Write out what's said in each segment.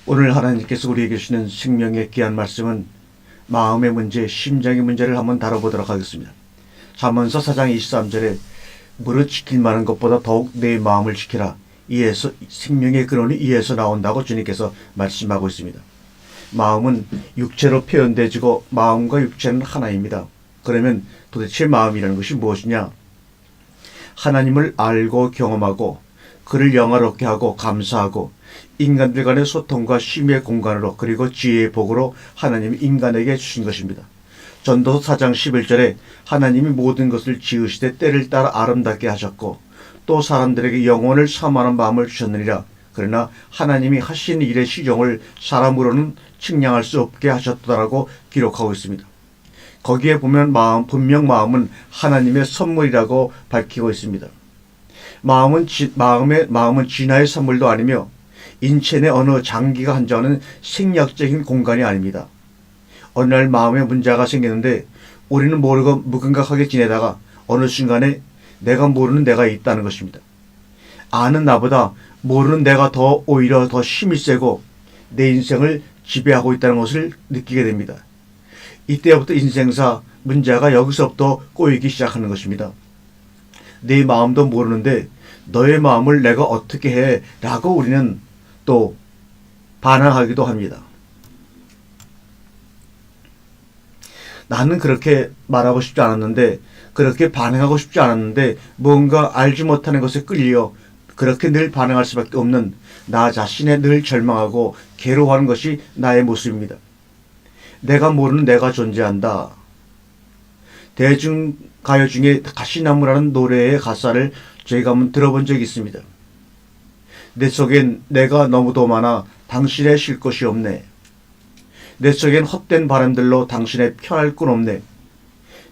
오늘 하나님께서 우리에게 주시는 생명의 귀한 말씀은 마음의 문제, 심장의 문제를 한번 다뤄보도록 하겠습니다. 잠언서 4장 23절에 무릇 지킬 만한 것보다 더욱 내 마음을 지키라. 이에서 생명의 근원이 이에서 나온다고 주님께서 말씀하고 있습니다. 마음은 육체로 표현되지고 마음과 육체는 하나입니다. 그러면 도대체 마음이라는 것이 무엇이냐? 하나님을 알고 경험하고 그를 영화롭게 하고 감사하고 인간들 간의 소통과 쉼의 공간으로 그리고 지혜의 복으로 하나님이 인간에게 주신 것입니다. 전도서 4장 11절에 하나님이 모든 것을 지으시되 때를 따라 아름답게 하셨고 또 사람들에게 영혼을 사모하는 마음을 주셨느니라. 그러나 하나님이 하신 일의 시종을 사람으로는 측량할 수 없게 하셨다라고 기록하고 있습니다. 거기에 보면 분명 마음은 하나님의 선물이라고 밝히고 있습니다. 마음은 진화의 선물도 아니며 인체 내 어느 장기가 한정하는 생략적인 공간이 아닙니다. 어느 날 마음에 문제가 생기는데 우리는 모르고 무감각하게 지내다가 어느 순간에 내가 모르는 내가 있다는 것입니다. 아는 나보다 모르는 내가 오히려 더 힘이 세고 내 인생을 지배하고 있다는 것을 느끼게 됩니다. 이때부터 인생사 문제가 여기서부터 꼬이기 시작하는 것입니다. 내 마음도 모르는데 너의 마음을 내가 어떻게 해? 라고 우리는 또 반항하기도 합니다. 나는 그렇게 말하고 싶지 않았는데, 그렇게 반응하고 싶지 않았는데 뭔가 알지 못하는 것에 끌려 그렇게 늘 반응할 수밖에 없는 나 자신에 늘 절망하고 괴로워하는 것이 나의 모습입니다. 내가 모르는 내가 존재한다. 대중가요 중에 가시나무라는 노래의 가사를 저희가 한번 들어본 적이 있습니다. 내 속엔 내가 너무도 많아 당신의 쉴 곳이 없네. 내 속엔 헛된 바람들로 당신의 편할 꾼 없네.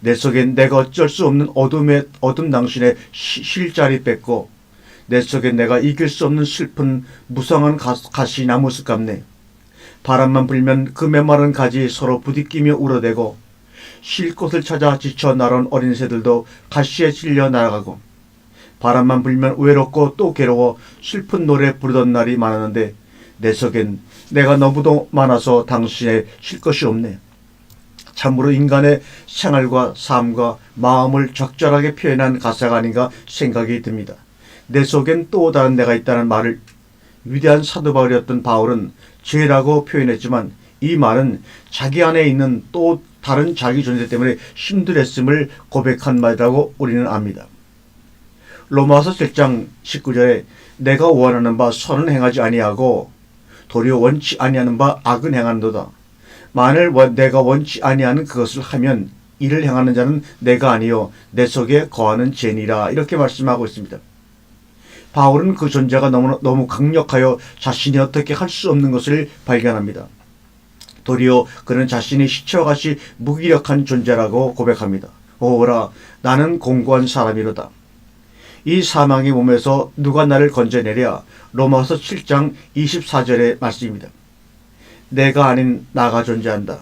내 속엔 내가 어쩔 수 없는 어둠 당신의 쉴 자리 뺏고 내 속엔 내가 이길 수 없는 슬픈 무성한 가시나무 숲 같네. 바람만 불면 그 메마른 가지 서로 부딪히며 울어대고 쉴 곳을 찾아 지쳐 날아온 어린 새들도 가시에 질려 날아가고 바람만 불면 외롭고 또 괴로워 슬픈 노래 부르던 날이 많았는데 내 속엔 내가 너무도 많아서 당신의 쉴 것이 없네. 참으로 인간의 생활과 삶과 마음을 적절하게 표현한 가사가 아닌가 생각이 듭니다. 내 속엔 또 다른 내가 있다는 말을 위대한 사도 바울이었던 바울은 죄라고 표현했지만 이 말은 자기 안에 있는 또 다른 자기 존재 때문에 힘들었음을 고백한 말이라고 우리는 압니다. 로마서 7장 19절에 내가 원하는 바 선은 행하지 아니하고 도리어 원치 아니하는 바 악은 행하는도다. 만일 내가 원치 아니하는 그것을 하면 이를 행하는 자는 내가 아니요 내 속에 거하는 죄니라. 이렇게 말씀하고 있습니다. 바울은 그 존재가 너무 강력하여 자신이 어떻게 할 수 없는 것을 발견합니다. 도리어 그는 자신이 시체와 같이 무기력한 존재라고 고백합니다. 오라 나는 공고한 사람이로다. 이 사망의 몸에서 누가 나를 건져내랴. 로마서 7장 24절의 말씀입니다. 내가 아닌 나가 존재한다.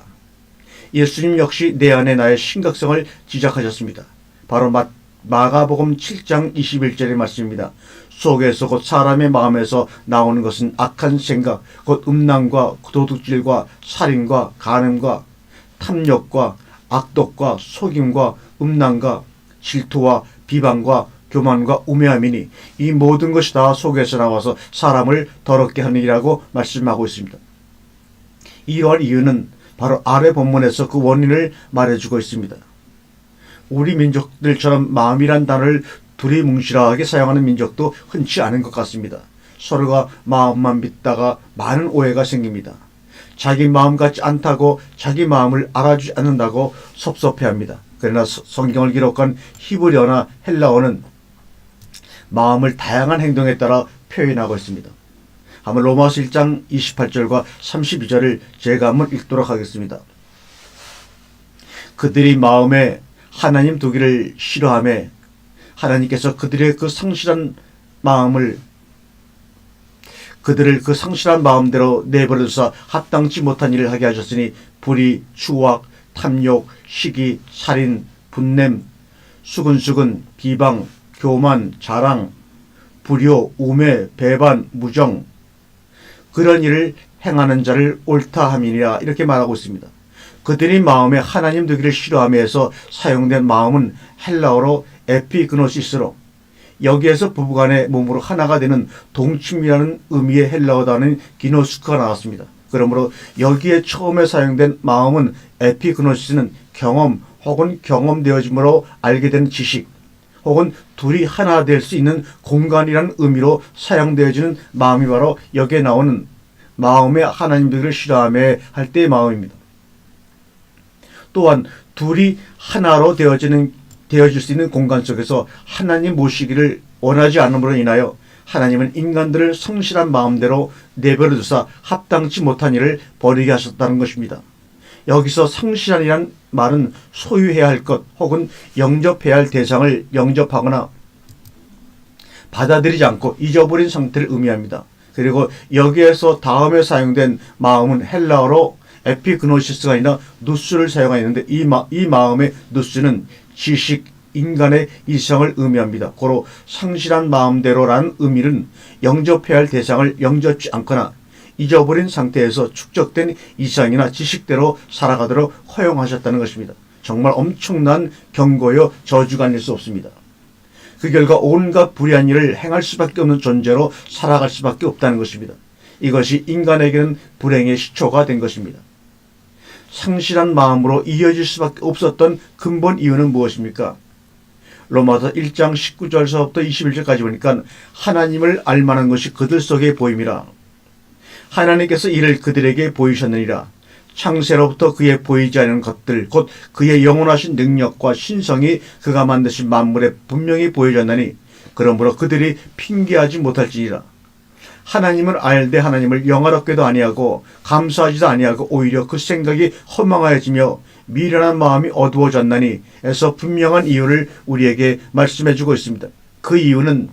예수님 역시 내 안에 나의 심각성을 지적하셨습니다. 바로 마가복음 7장 21절의 말씀입니다. 속에서 곧 사람의 마음에서 나오는 것은 악한 생각, 곧 음란과 도둑질과 살인과 간음과 탐욕과 악독과 속임과 음란과 질투와 비방과 교만과 우매함이니 이 모든 것이 다 속에서 나와서 사람을 더럽게 하는 일이라고 말씀하고 있습니다. 이러한 이유는 바로 아래 본문에서 그 원인을 말해주고 있습니다. 우리 민족들처럼 마음이란 단어를 두리뭉실하게 사용하는 민족도 흔치 않은 것 같습니다. 서로가 마음만 믿다가 많은 오해가 생깁니다. 자기 마음 같지 않다고 자기 마음을 알아주지 않는다고 섭섭해합니다. 그러나 성경을 기록한 히브리어나 헬라어는 마음을 다양한 행동에 따라 표현하고 있습니다. 한번 로마서 1장 28절과 32절을 제가 한번 읽도록 하겠습니다. 그들이 마음에 하나님 두기를 싫어하며 하나님께서 그들의 그 상실한 마음대로 내버려두사 합당치 못한 일을 하게 하셨으니 불의, 추악, 탐욕, 시기, 살인, 분냄, 수근수근, 비방, 교만, 자랑, 불효, 우매, 배반, 무정 그런 일을 행하는 자를 옳다 함이니라 이렇게 말하고 있습니다. 그들이 마음에 하나님 되기를 싫어하면서 사용된 마음은 헬라어로 에피그노시스로 여기에서 부부간의 몸으로 하나가 되는 동침이라는 의미의 헬라어 단어인 기노스크가 나왔습니다. 그러므로 여기에 처음에 사용된 마음은 에피그노시스는 경험 혹은 경험되어짐으로 알게 된 지식 혹은 둘이 하나 될 수 있는 공간이라는 의미로 사용되어지는 마음이 바로 여기에 나오는 마음에 하나님 되기를 싫어하며 할 때의 마음입니다. 또한 둘이 하나로 되어질 수 있는 공간 속에서 하나님 모시기를 원하지 않음으로 인하여 하나님은 인간들을 성실한 마음대로 내버려 두사 합당치 못한 일을 벌이게 하셨다는 것입니다. 여기서 성실한이란 말은 소유해야 할 것 혹은 영접해야 할 대상을 영접하거나 받아들이지 않고 잊어버린 상태를 의미합니다. 그리고 여기에서 다음에 사용된 마음은 헬라어로 에피그노시스가 아니라 누스를 사용하였는데 이 마음의 누스는 지식, 인간의 이성을 의미합니다. 고로 성실한 마음대로라는 의미는 영접해야 할 대상을 영접지 않거나 잊어버린 상태에서 축적된 이성이나 지식대로 살아가도록 허용하셨다는 것입니다. 정말 엄청난 경고요 저주가 아닐 수 없습니다. 그 결과 온갖 불의한 일을 행할 수밖에 없는 존재로 살아갈 수밖에 없다는 것입니다. 이것이 인간에게는 불행의 시초가 된 것입니다. 상실한 마음으로 이어질 수밖에 없었던 근본 이유는 무엇입니까? 로마서 1장 19절서부터 21절까지 보니까 하나님을 알만한 것이 그들 속에 보임이라. 하나님께서 이를 그들에게 보이셨느니라. 창세로부터 그의 보이지 않는 것들 곧 그의 영원하신 능력과 신성이 그가 만드신 만물에 분명히 보여졌나니 그러므로 그들이 핑계하지 못할지니라. 하나님을 알되 하나님을 영화롭게도 아니하고 감사하지도 아니하고 오히려 그 생각이 허망하여지며 미련한 마음이 어두워졌나니 에서 분명한 이유를 우리에게 말씀해주고 있습니다. 그 이유는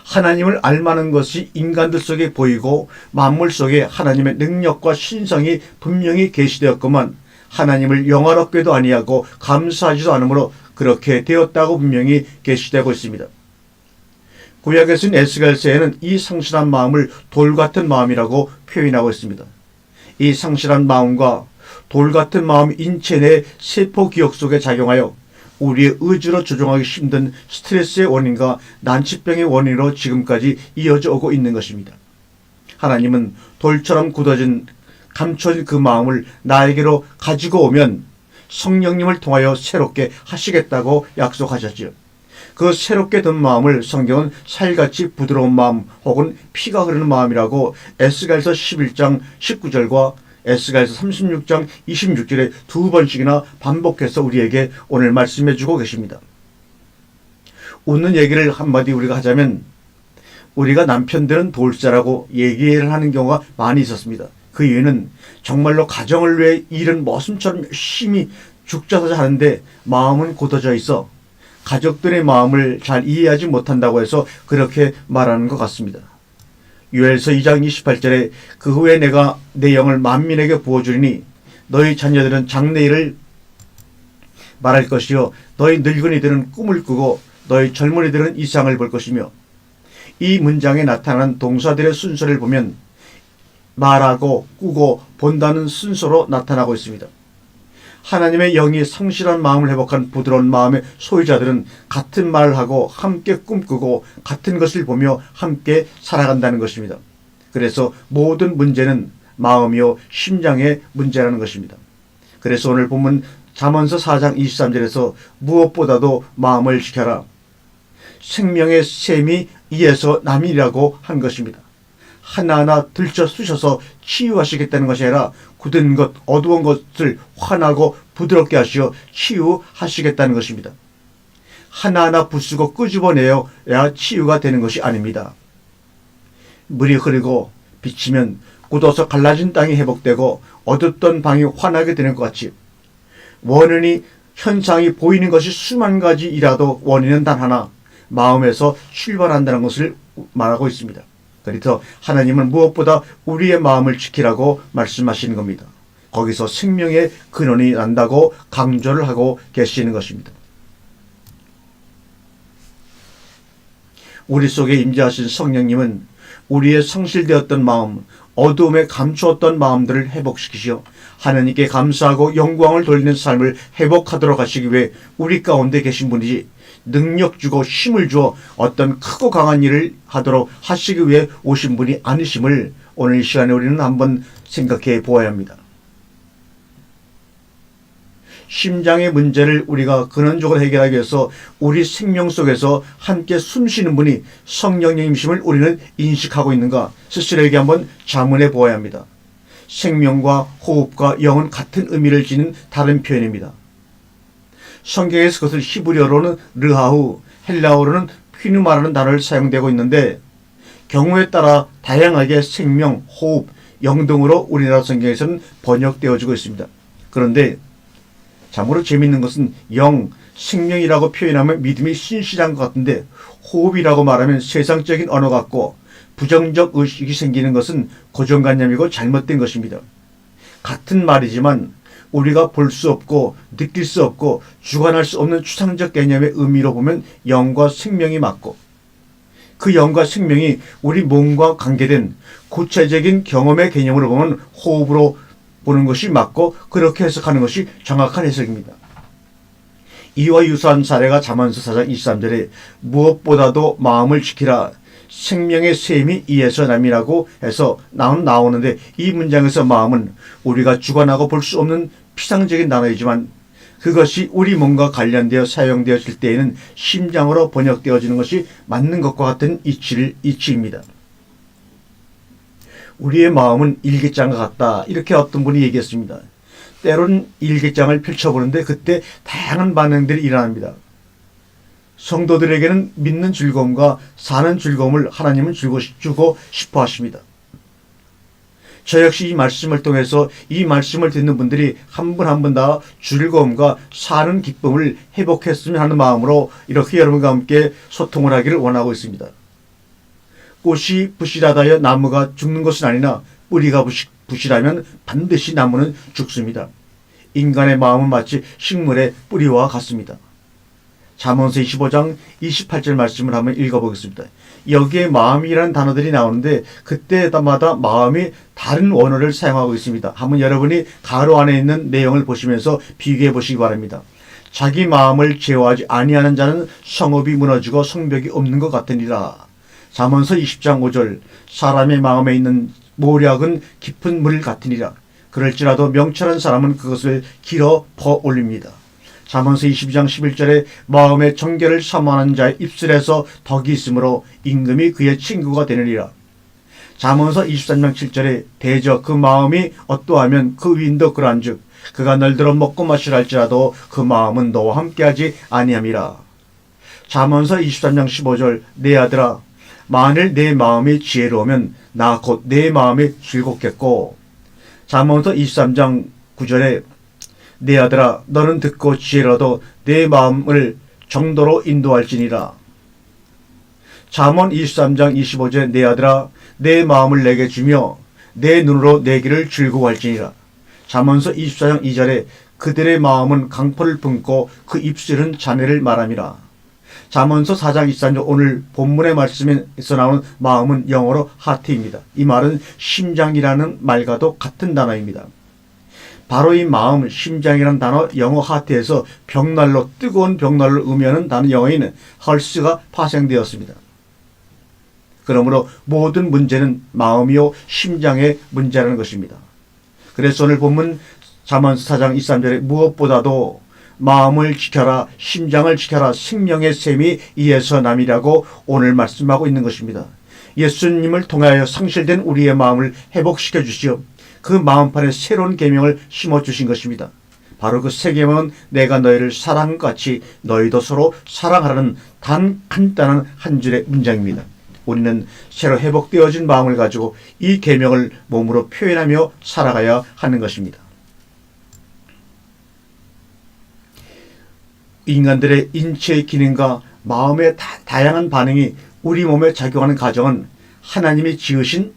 하나님을 알만한 것이 인간들 속에 보이고 만물 속에 하나님의 능력과 신성이 분명히 계시되었구만 하나님을 영화롭게도 아니하고 감사하지도 않으므로 그렇게 되었다고 분명히 계시되고 있습니다. 구약에 쓴 에스겔서에는 이 상실한 마음을 돌같은 마음이라고 표현하고 있습니다. 이 상실한 마음과 돌같은 마음이 인체 내 세포 기억 속에 작용하여 우리의 의지로 조종하기 힘든 스트레스의 원인과 난치병의 원인으로 지금까지 이어져 오고 있는 것입니다. 하나님은 돌처럼 굳어진 감춰진 그 마음을 나에게로 가지고 오면 성령님을 통하여 새롭게 하시겠다고 약속하셨지요. 그 새롭게 든 마음을 성경은 살같이 부드러운 마음 혹은 피가 흐르는 마음이라고 에스겔서 11장 19절과 에스겔서 36장 26절에 두 번씩이나 반복해서 우리에게 오늘 말씀해 주고 계십니다. 웃는 얘기를 한마디 우리가 하자면 우리가 남편들은 돌쇠라고 얘기를 하는 경우가 많이 있었습니다. 그 이유는 정말로 가정을 위해 일은 머슴처럼 열심히 죽자서자 하는데 마음은 굳어져 있어 가족들의 마음을 잘 이해하지 못한다고 해서 그렇게 말하는 것 같습니다. 요엘서 2장 28절에 그 후에 내가 내 영을 만민에게 부어주리니 너희 자녀들은 장래일을 말할 것이요 너희 늙은이들은 꿈을 꾸고 너희 젊은이들은 이상을 볼 것이며 이 문장에 나타난 동사들의 순서를 보면 말하고 꾸고 본다는 순서로 나타나고 있습니다. 하나님의 영이 성실한 마음을 회복한 부드러운 마음의 소유자들은 같은 말을 하고 함께 꿈꾸고 같은 것을 보며 함께 살아간다는 것입니다. 그래서 모든 문제는 마음이요 심장의 문제라는 것입니다. 그래서 오늘 본문 잠언서 4장 23절에서 무엇보다도 마음을 지켜라. 생명의 셈이 이에서 남이라고 한 것입니다. 하나하나 들쳐 쑤셔서 치유하시겠다는 것이 아니라 굳은 것, 어두운 것을 환하고 부드럽게 하시어 치유하시겠다는 것입니다. 하나하나 부수고 끄집어내야 치유가 되는 것이 아닙니다. 물이 흐르고 비치면 굳어서 갈라진 땅이 회복되고 어둡던 방이 환하게 되는 것 같이 원인이 현상이 보이는 것이 수만 가지이라도 원인은 단 하나, 마음에서 출발한다는 것을 말하고 있습니다. 그래서 하나님은 무엇보다 우리의 마음을 지키라고 말씀하시는 겁니다. 거기서 생명의 근원이 난다고 강조를 하고 계시는 것입니다. 우리 속에 임재하신 성령님은 우리의 상실되었던 마음, 어두움에 감추었던 마음들을 회복시키시어 하나님께 감사하고 영광을 돌리는 삶을 회복하도록 하시기 위해 우리 가운데 계신 분이지 능력 주고 힘을 주어 어떤 크고 강한 일을 하도록 하시기 위해 오신 분이 아니심을 오늘 이 시간에 우리는 한번 생각해 보아야 합니다. 심장의 문제를 우리가 근원적으로 해결하기 위해서 우리 생명 속에서 함께 숨쉬는 분이 성령님이심을 우리는 인식하고 있는가 스스로에게 한번 자문해 보아야 합니다. 생명과 호흡과 영은 같은 의미를 지닌 다른 표현입니다. 성경에서 그것을 히브리어로는 르하우, 헬라어로는 휘누마라는 단어를 사용되고 있는데 경우에 따라 다양하게 생명, 호흡, 영 등으로 우리나라 성경에서는 번역되어지고 있습니다. 그런데 참으로 재미있는 것은 영, 생명이라고 표현하면 믿음이 신실한 것 같은데 호흡이라고 말하면 세상적인 언어 같고 부정적 의식이 생기는 것은 고정관념이고 잘못된 것입니다. 같은 말이지만 우리가 볼 수 없고 느낄 수 없고 주관할 수 없는 추상적 개념의 의미로 보면 영과 생명이 맞고 그 영과 생명이 우리 몸과 관계된 구체적인 경험의 개념으로 보면 호흡으로 보는 것이 맞고 그렇게 해석하는 것이 정확한 해석입니다. 이와 유사한 사례가 잠언서 4장 23절에 무엇보다도 마음을 지키라 생명의 셈이 이에서 남이라고 해서 나오는데 이 문장에서 마음은 우리가 주관하고 볼 수 없는 피상적인 단어이지만 그것이 우리 몸과 관련되어 사용되어질 때에는 심장으로 번역되어지는 것이 맞는 것과 같은 이치입니다. 우리의 마음은 일기장과 같다. 이렇게 어떤 분이 얘기했습니다. 때로는 일기장을 펼쳐보는데 그때 다양한 반응들이 일어납니다. 성도들에게는 믿는 즐거움과 사는 즐거움을 하나님은 주고 싶어 하십니다. 저 역시 이 말씀을 통해서 이 말씀을 듣는 분들이 한 분 한 분 다 즐거움과 사는 기쁨을 회복했으면 하는 마음으로 이렇게 여러분과 함께 소통을 하기를 원하고 있습니다. 꽃이 부실하다여 나무가 죽는 것은 아니나 뿌리가 부실하면 반드시 나무는 죽습니다. 인간의 마음은 마치 식물의 뿌리와 같습니다. 잠언서 25장 28절 말씀을 한번 읽어보겠습니다. 여기에 마음이라는 단어들이 나오는데 그때마다 마음이 다른 원어를 사용하고 있습니다. 한번 여러분이 가로 안에 있는 내용을 보시면서 비교해 보시기 바랍니다. 자기 마음을 제어하지 아니하는 자는 성읍이 무너지고 성벽이 없는 것 같으니라. 잠언서 20장 5절 사람의 마음에 있는 모략은 깊은 물 같으니라. 그럴지라도 명철한 사람은 그것을 길어 퍼 올립니다. 잠언서 22장 11절에 마음의 정결을 사모하는 자의 입술에서 덕이 있으므로 임금이 그의 친구가 되느니라. 잠언서 23장 7절에 대저 그 마음이 어떠하면 그 위인도 그러한즉 그가 널들어 먹고 마시라 할지라도 그 마음은 너와 함께하지 아니함이라. 잠언서 23장 15절 내 아들아 만일 내 마음이 지혜로우면 나 곧 내 마음이 즐겁겠고. 잠언서 23장 9절에 내 아들아 너는 듣고 지혜로도 내 마음을 정도로 인도할지니라. 잠언 23장 25절에 내 아들아 내 마음을 내게 주며 내 눈으로 내 길을 즐거워할지니라. 잠언서 24장 2절에 그들의 마음은 강포를 품고 그 입술은 잔해를 말함이라. 잠언서 4장 23절 오늘 본문의 말씀에서 나오는 마음은 영어로 하트입니다. 이 말은 심장이라는 말과도 같은 단어입니다. 바로 이 마음, 심장이라는 단어 영어 하트에서 벽난로, 뜨거운 벽난로를 의미하는 단어 영어인 헐스가 파생되었습니다. 그러므로 모든 문제는 마음이요 심장의 문제라는 것입니다. 그래서 오늘 본문 잠언서 4장 23절에 무엇보다도 마음을 지켜라, 심장을 지켜라, 생명의 셈이 이에서 남이라고 오늘 말씀하고 있는 것입니다. 예수님을 통하여 상실된 우리의 마음을 회복시켜 주시오. 그 마음판에 새로운 계명을 심어주신 것입니다. 바로 그 새 계명은 내가 너희를 사랑한 것 같이 너희도 서로 사랑하라는 단 간단한 한 줄의 문장입니다. 우리는 새로 회복되어진 마음을 가지고 이 계명을 몸으로 표현하며 살아가야 하는 것입니다. 인간들의 인체의 기능과 마음의 다양한 반응이 우리 몸에 작용하는 과정은 하나님이 지으신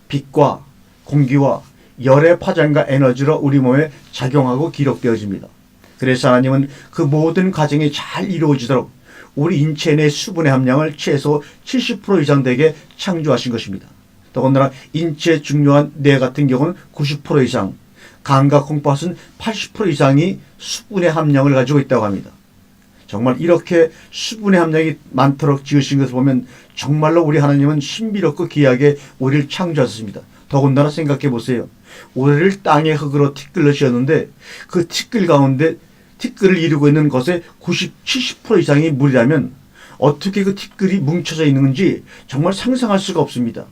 빛과 공기와 열의 파장과 에너지로 우리 몸에 작용하고 기록되어집니다. 그래서 하나님은 그 모든 과정이 잘 이루어지도록 우리 인체 내 수분의 함량을 최소 70% 이상 되게 창조하신 것입니다. 더군다나 인체의 중요한 뇌 같은 경우는 90% 이상, 간과 콩팥은 80% 이상이 수분의 함량을 가지고 있다고 합니다. 정말 이렇게 수분의 함량이 많도록 지으신 것을 보면 정말로 우리 하나님은 신비롭고 귀하게 우리를 창조하셨습니다. 더군다나 생각해 보세요. 우리를 땅의 흙으로 티끌로 지었는데 그 티끌 가운데 티끌을 이루고 있는 것의 90, 70% 이상이 물이라면 어떻게 그 티끌이 뭉쳐져 있는지 정말 상상할 수가 없습니다.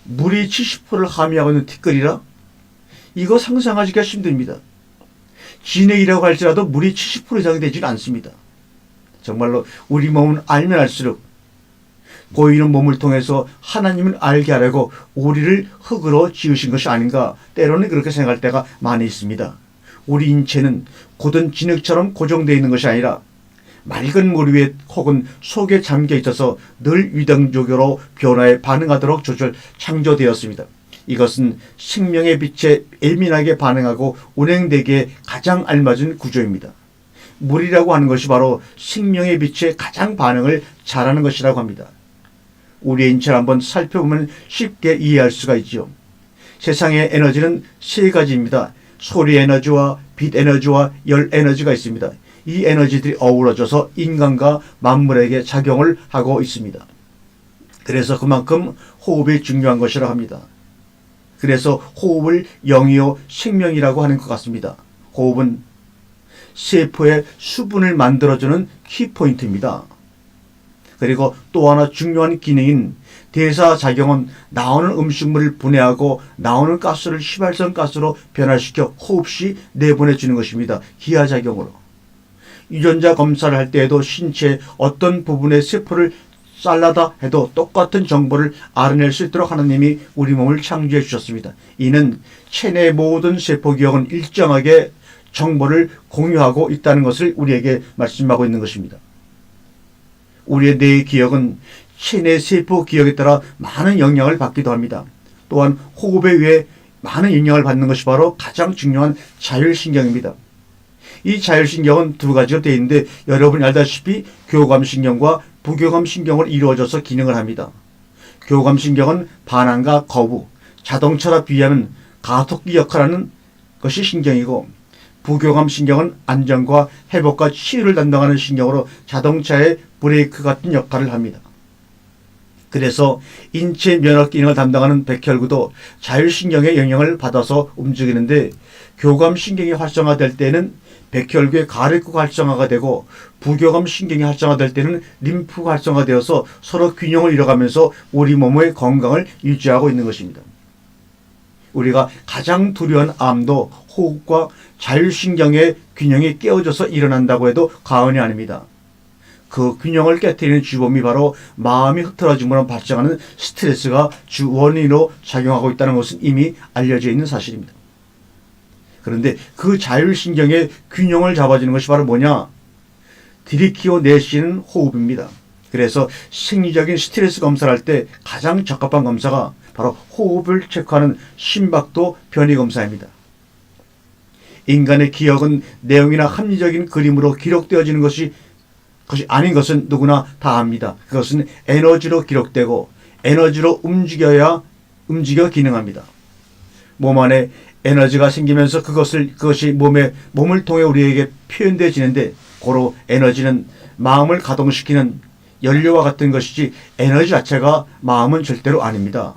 물이 70%를 함유하고 있는 티끌이라 이거 상상하기가 힘듭니다. 진액이라고 할지라도 물이 70% 이상이 되지는 않습니다. 정말로 우리 몸은 알면 알수록 보이는 몸을 통해서 하나님을 알게 하려고 우리를 흙으로 지으신 것이 아닌가 때로는 그렇게 생각할 때가 많이 있습니다. 우리 인체는 굳은 진흙처럼 고정되어 있는 것이 아니라 맑은 물 위에 혹은 속에 잠겨 있어서 늘 유동적으로 변화에 반응하도록 창조되었습니다. 이것은 생명의 빛에 예민하게 반응하고 운행되기에 가장 알맞은 구조입니다. 물이라고 하는 것이 바로 생명의 빛에 가장 반응을 잘하는 것이라고 합니다. 우리의 인체를 한번 살펴보면 쉽게 이해할 수가 있지요. 세상의 에너지는 세 가지입니다. 소리 에너지와 빛 에너지와 열 에너지가 있습니다. 이 에너지들이 어우러져서 인간과 만물에게 작용을 하고 있습니다. 그래서 그만큼 호흡이 중요한 것이라고 합니다. 그래서 호흡을 영이요 생명이라고 하는 것 같습니다. 호흡은 세포의 수분을 만들어주는 키포인트입니다. 그리고 또 하나 중요한 기능인 대사작용은 나오는 음식물을 분해하고 나오는 가스를 휘발성가스로 변화시켜 호흡 시 내보내주는 것입니다. 기하작용으로. 유전자 검사를 할 때에도 신체의 어떤 부분의 세포를 잘라다 해도 똑같은 정보를 알아낼 수 있도록 하나님이 우리 몸을 창조해 주셨습니다. 이는 체내의 모든 세포 기억은 일정하게 정보를 공유하고 있다는 것을 우리에게 말씀하고 있는 것입니다. 우리의 뇌의 기억은 체내 세포 기억에 따라 많은 영향을 받기도 합니다. 또한 호흡에 의해 많은 영향을 받는 것이 바로 가장 중요한 자율신경입니다. 이 자율신경은 두 가지로 되어 있는데 여러분이 알다시피 교감신경과 부교감신경으로 이루어져서 기능을 합니다. 교감신경은 반항과 거부, 자동차라 비하면 가속기 역할을 하는 것이 신경이고 부교감신경은 안정과 회복과 치유를 담당하는 신경으로 자동차의 브레이크 같은 역할을 합니다. 그래서 인체 면역 기능을 담당하는 백혈구도 자율신경의 영향을 받아서 움직이는데 교감신경이 활성화될 때는 백혈구의 가래구가 활성화가 되고 부교감신경이 활성화될 때는 림프가 활성화되어서 서로 균형을 이뤄가면서 우리 몸의 건강을 유지하고 있는 것입니다. 우리가 가장 두려운 암도 호흡과 자율신경의 균형이 깨어져서 일어난다고 해도 과언이 아닙니다. 그 균형을 깨뜨리는 주범이 바로 마음이 흐트러짐으로 발생하는 스트레스가 주 원인으로 작용하고 있다는 것은 이미 알려져 있는 사실입니다. 그런데 그 자율신경의 균형을 잡아주는 것이 바로 뭐냐? 들이키워 내쉬는 호흡입니다. 그래서 생리적인 스트레스 검사를 할 때 가장 적합한 검사가 바로 호흡을 체크하는 심박도 변이 검사입니다. 인간의 기억은 내용이나 합리적인 그림으로 기록되어지는 것이 아닌 것은 누구나 다 압니다. 그것은 에너지로 기록되고 에너지로 움직여 기능합니다. 몸 안에 에너지가 생기면서 그것이 몸을 통해 우리에게 표현되어지는데 고로 에너지는 마음을 가동시키는 연료와 같은 것이지 에너지 자체가 마음은 절대로 아닙니다.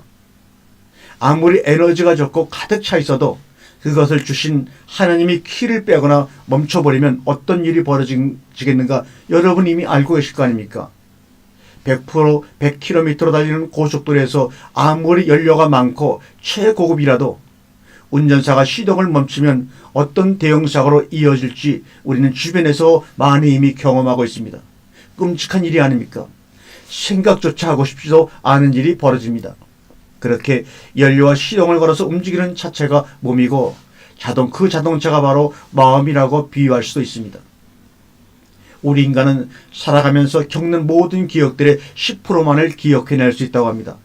아무리 에너지가 적고 가득 차 있어도 그것을 주신 하나님이 키를 빼거나 멈춰버리면 어떤 일이 벌어지겠는가 여러분 이미 알고 계실 거 아닙니까? 100km로 달리는 고속도로에서 아무리 연료가 많고 최고급이라도 운전사가 시동을 멈추면 어떤 대형사고로 이어질지 우리는 주변에서 많이 이미 경험하고 있습니다. 끔찍한 일이 아닙니까? 생각조차 하고 싶지도 않은 일이 벌어집니다. 그렇게 연료와 시동을 걸어서 움직이는 자체가 몸이고 그 자동차가 바로 마음이라고 비유할 수도 있습니다. 우리 인간은 살아가면서 겪는 모든 기억들의 10%만을 기억해낼 수 있다고 합니다.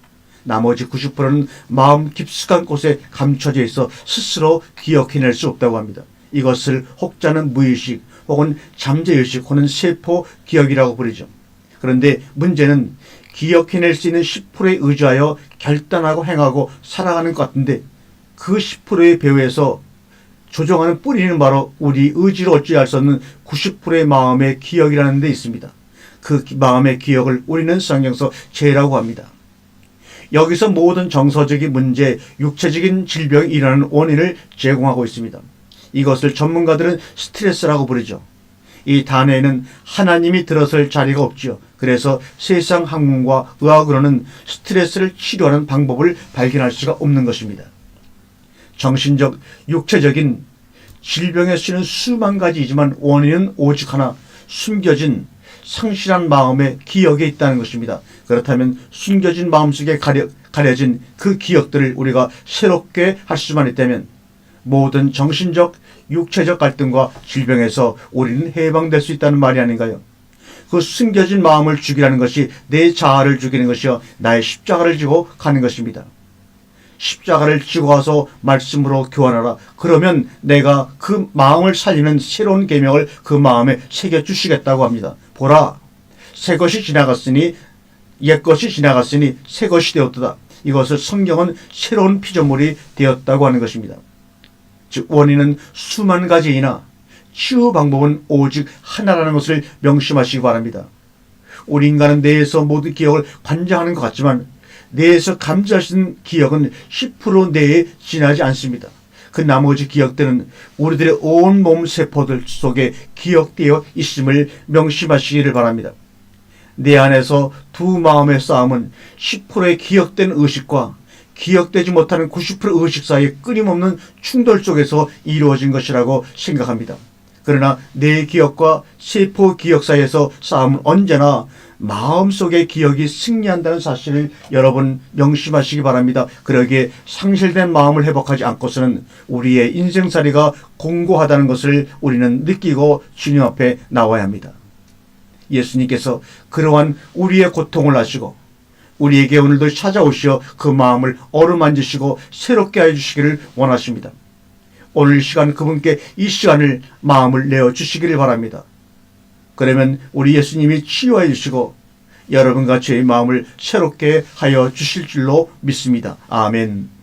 나머지 90%는 마음 깊숙한 곳에 감춰져 있어 스스로 기억해낼 수 없다고 합니다. 이것을 혹자는 무의식, 혹은 잠재의식 혹은 세포 기억이라고 부르죠. 그런데 문제는 기억해낼 수 있는 10%에 의지하여 결단하고 행하고 살아가는 것 같은데 그 10%의 배후에서 조종하는 뿌리는 바로 우리 의지로 어찌할 수 없는 90%의 마음의 기억이라는 데 있습니다. 그 마음의 기억을 우리는 성경에서 죄라고 합니다. 여기서 모든 정서적인 문제, 육체적인 질병이 일어나는 원인을 제공하고 있습니다. 이것을 전문가들은 스트레스라고 부르죠. 이 단어에는 하나님이 들어설 자리가 없지요. 그래서 세상 학문과 의학으로는 스트레스를 치료하는 방법을 발견할 수가 없는 것입니다. 정신적, 육체적인 질병에 쓰이는 수만 가지이지만 원인은 오직 하나, 숨겨진 상실한 마음의 기억에 있다는 것입니다. 그렇다면 숨겨진 마음속에 가려진 그 기억들을 우리가 새롭게 할 수만 있다면 모든 정신적, 육체적 갈등과 질병에서 우리는 해방될 수 있다는 말이 아닌가요? 그 숨겨진 마음을 죽이라는 것이 내 자아를 죽이는 것이요 나의 십자가를 지고 가는 것입니다. 십자가를 지고 가서 말씀으로 교환하라. 그러면 내가 그 마음을 살리는 새로운 계명을 그 마음에 새겨주시겠다고 합니다. 보라, 새 것이 지나갔으니 옛 것이 지나갔으니 새 것이 되었도다. 이것을 성경은 새로운 피조물이 되었다고 하는 것입니다. 즉 원인은 수만 가지이나 치유 방법은 오직 하나라는 것을 명심하시기 바랍니다. 우리 인간은 뇌에서 모든 기억을 관장하는 것 같지만 뇌에서 감지할 수 있는 기억은 10% 내에 지나지 않습니다. 그 나머지 기억들은 우리들의 온몸 세포들 속에 기억되어 있음을 명심하시기를 바랍니다. 내 안에서 두 마음의 싸움은 10%의 기억된 의식과 기억되지 못하는 90% 의식 사이의 끊임없는 충돌 속에서 이루어진 것이라고 생각합니다. 그러나 내 기억과 세포 기억 사이에서 싸움은 언제나 마음속의 기억이 승리한다는 사실을 여러분 명심하시기 바랍니다. 그러기에 상실된 마음을 회복하지 않고서는 우리의 인생살이가 공고하다는 것을 우리는 느끼고 주님 앞에 나와야 합니다. 예수님께서 그러한 우리의 고통을 아시고 우리에게 오늘도 찾아오시어 그 마음을 어루만지시고 새롭게 해주시기를 원하십니다. 오늘 시간 그분께 이 시간을 마음을 내어주시기를 바랍니다. 그러면 우리 예수님이 치유해 주시고 여러분과 제 마음을 새롭게 하여 주실 줄로 믿습니다. 아멘.